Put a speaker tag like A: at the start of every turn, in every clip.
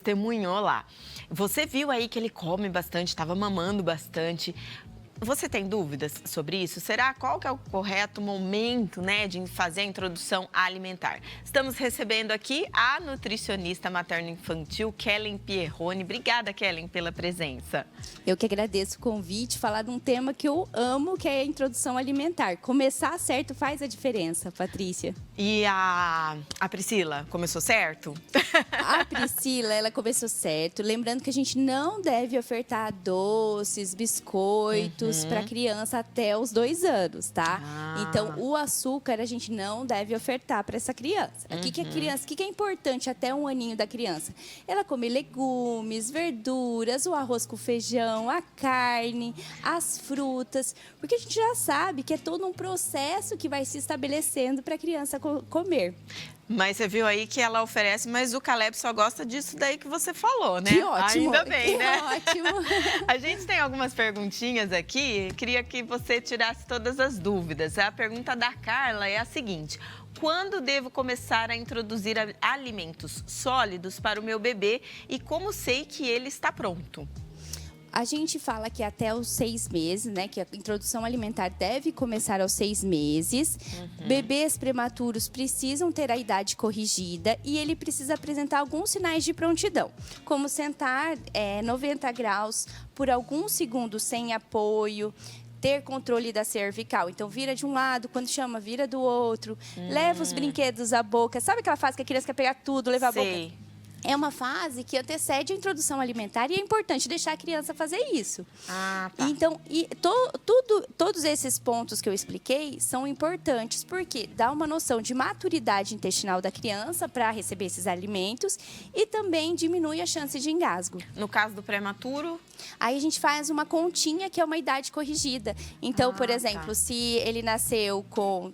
A: testemunhou lá. Você viu aí que ele come bastante, estava mamando bastante. Você tem dúvidas sobre isso? Qual que é o correto momento, né, de fazer a introdução alimentar? Estamos recebendo aqui a nutricionista materno-infantil, Kellen Pierroni. Obrigada, Kellen, pela presença.
B: Eu que agradeço o convite, falar de um tema que eu amo, que é a introdução alimentar. Começar certo faz a diferença, Patrícia.
A: E a Priscila, começou certo?
B: A Priscila, ela começou certo. Lembrando que a gente não deve ofertar doces, biscoitos, para criança até os 2 anos, tá? Então, o açúcar a gente não deve ofertar para essa criança. O que é importante até 1 aninho da criança? Ela comer legumes, verduras, o arroz com feijão, a carne, as frutas, porque a gente já sabe que é todo um processo que vai se estabelecendo para a criança comer.
A: Mas você viu aí que ela oferece, mas o Caleb só gosta disso daí que você falou, né?
B: Que ótimo!
A: Ainda bem, né?
B: Que ótimo!
A: A gente tem algumas perguntinhas aqui, queria que você tirasse todas as dúvidas. A pergunta da Carla é a seguinte: quando devo começar a introduzir alimentos sólidos para o meu bebê e como sei que ele está pronto?
B: A gente fala que até os 6 meses, né? Que a introdução alimentar deve começar aos 6 meses. Bebês prematuros precisam ter a idade corrigida e ele precisa apresentar alguns sinais de prontidão, como sentar 90 graus por alguns segundos sem apoio, ter controle da cervical. Então, vira de um lado, quando chama, vira do outro. Leva os brinquedos à boca. Sabe aquela fase que a criança quer pegar tudo, levar a boca? É uma fase que antecede a introdução alimentar e é importante deixar a criança fazer isso.
A: Tá.
B: Então, todos esses pontos que eu expliquei são importantes porque dá uma noção de maturidade intestinal da criança para receber esses alimentos e também diminui a chance de engasgo.
A: No caso do prematuro?
B: Aí a gente faz uma continha que é uma idade corrigida. Então, por exemplo, se ele nasceu com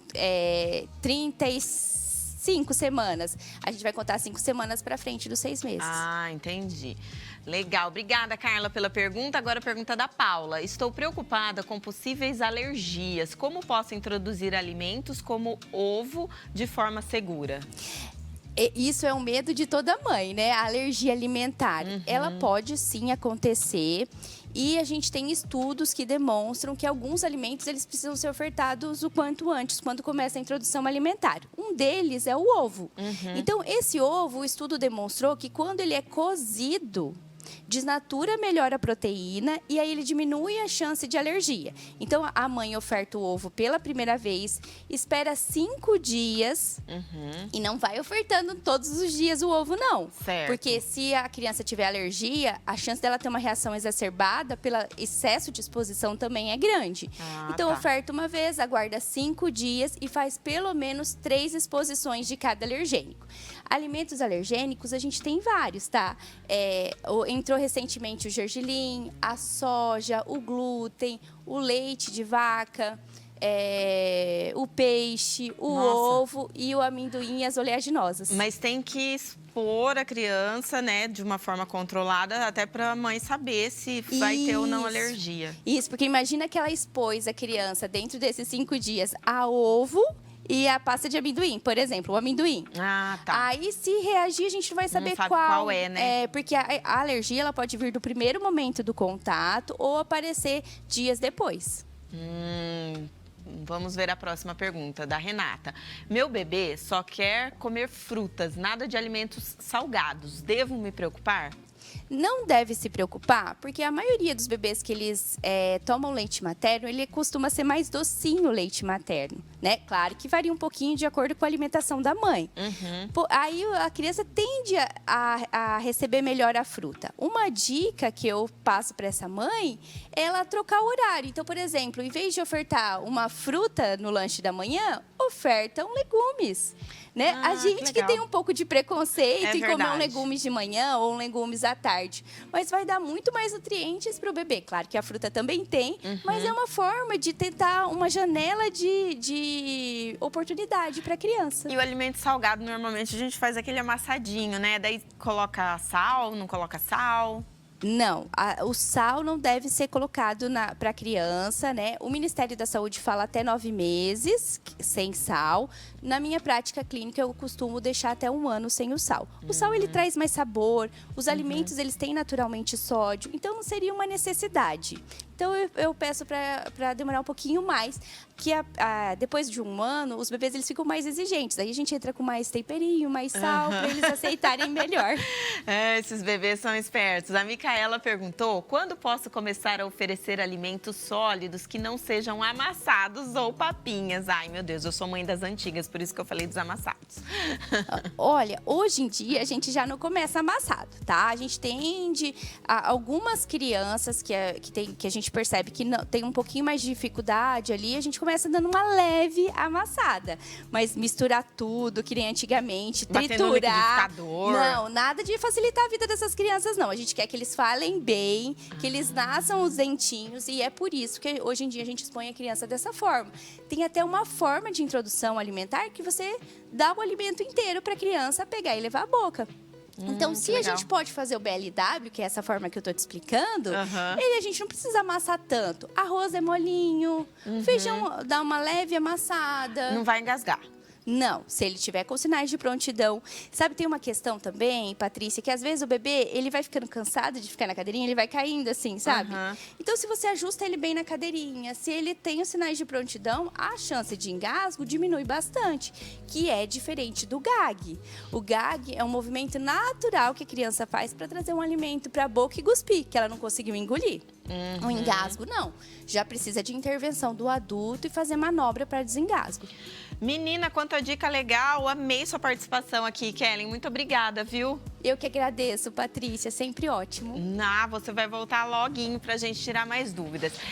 B: 35 semanas. A gente vai contar 5 semanas para frente dos 6 meses.
A: Entendi. Legal. Obrigada, Carla, pela pergunta. Agora a pergunta da Paula. Estou preocupada com possíveis alergias. Como posso introduzir alimentos como ovo de forma segura?
B: Isso é um medo de toda mãe, né? A alergia alimentar. Ela pode sim acontecer. E a gente tem estudos que demonstram que alguns alimentos eles precisam ser ofertados o quanto antes, quando começa a introdução alimentar. Um deles é o ovo. Então, esse ovo, o estudo demonstrou que quando ele é cozido, desnatura melhor a proteína e aí ele diminui a chance de alergia. Então, a mãe oferta o ovo pela primeira vez, espera 5 dias e não vai ofertando todos os dias o ovo, não.
A: Certo.
B: Porque se a criança tiver alergia, a chance dela ter uma reação exacerbada pelo excesso de exposição também é grande. Então, oferta uma vez, aguarda 5 dias e faz pelo menos 3 exposições de cada alergênico. Alimentos alergênicos, a gente tem vários, tá? Entrou recentemente o gergelim, a soja, o glúten, o leite de vaca, o peixe, o ovo e o amendoim e as oleaginosas.
A: Mas tem que expor a criança, né, de uma forma controlada, até para a mãe saber se vai ter ou não alergia.
B: Isso, porque imagina que ela expôs a criança dentro desses 5 dias a ovo e a pasta de amendoim, por exemplo, o amendoim. Aí, se reagir, a gente não vai saber
A: não sabe qual é, né?
B: Porque a alergia ela pode vir do primeiro momento do contato ou aparecer dias depois.
A: Vamos ver a próxima pergunta, da Renata. Meu bebê só quer comer frutas, nada de alimentos salgados. Devo me preocupar?
B: Não deve se preocupar, porque a maioria dos bebês que eles tomam leite materno, ele costuma ser mais docinho o leite materno, né? Claro que varia um pouquinho de acordo com a alimentação da mãe. Aí a criança tende a receber melhor a fruta. Uma dica que eu passo para essa mãe é ela trocar o horário. Então, por exemplo, em vez de ofertar uma fruta no lanche da manhã, ofertam legumes. Né? A gente que tem um pouco de preconceito em comer um legumes de manhã ou um legumes à tarde. Mas vai dar muito mais nutrientes para o bebê. Claro que a fruta também tem, mas é uma forma de tentar uma janela de oportunidade para a criança.
A: E o alimento salgado, normalmente, a gente faz aquele amassadinho, né? Daí coloca sal, não coloca sal?
B: Não, o sal não deve ser colocado para a criança, né? O Ministério da Saúde fala até 9 meses sem sal. Na minha prática clínica, eu costumo deixar até 1 ano sem o sal. O sal, ele traz mais sabor, os alimentos, eles têm naturalmente sódio, então não seria uma necessidade. Então, eu peço para demorar um pouquinho mais, que depois de 1 ano, os bebês eles ficam mais exigentes. Aí a gente entra com mais temperinho, mais sal, para eles aceitarem melhor.
A: Esses bebês são espertos. A Micaela perguntou, quando posso começar a oferecer alimentos sólidos que não sejam amassados ou papinhas? Ai, meu Deus, eu sou mãe das antigas, por isso que eu falei dos amassados.
B: Olha, hoje em dia a gente já não começa amassado, tá? A gente tende algumas crianças que a gente percebe que não, tem um pouquinho mais de dificuldade ali, a gente começa dando uma leve amassada. Mas misturar tudo, que nem antigamente, triturar. Não, nada de facilitar a vida dessas crianças, não. A gente quer que eles falem bem, que eles nasçam os dentinhos, e é por isso que hoje em dia a gente expõe a criança dessa forma. Tem até uma forma de introdução alimentar que você dá o alimento inteiro para a criança pegar e levar à boca. Então, se a gente pode fazer o BLW, que é essa forma que eu tô te explicando, a gente não precisa amassar tanto. Arroz é molinho, feijão dá uma leve amassada.
A: Não vai engasgar.
B: Não, se ele tiver com sinais de prontidão. Sabe, tem uma questão também, Patrícia, que às vezes o bebê, ele vai ficando cansado de ficar na cadeirinha, ele vai caindo assim, sabe? Então, se você ajusta ele bem na cadeirinha, se ele tem os sinais de prontidão, a chance de engasgo diminui bastante, que é diferente do gag. O gag é um movimento natural que a criança faz para trazer um alimento para a boca e cuspir, que ela não conseguiu engolir. O engasgo, não. Já precisa de intervenção do adulto e fazer manobra para desengasgo.
A: Menina, quanta dica legal. Amei sua participação aqui, Kellen. Muito obrigada, viu?
B: Eu que agradeço, Patrícia. Sempre ótimo.
A: Você vai voltar loguinho pra gente tirar mais dúvidas.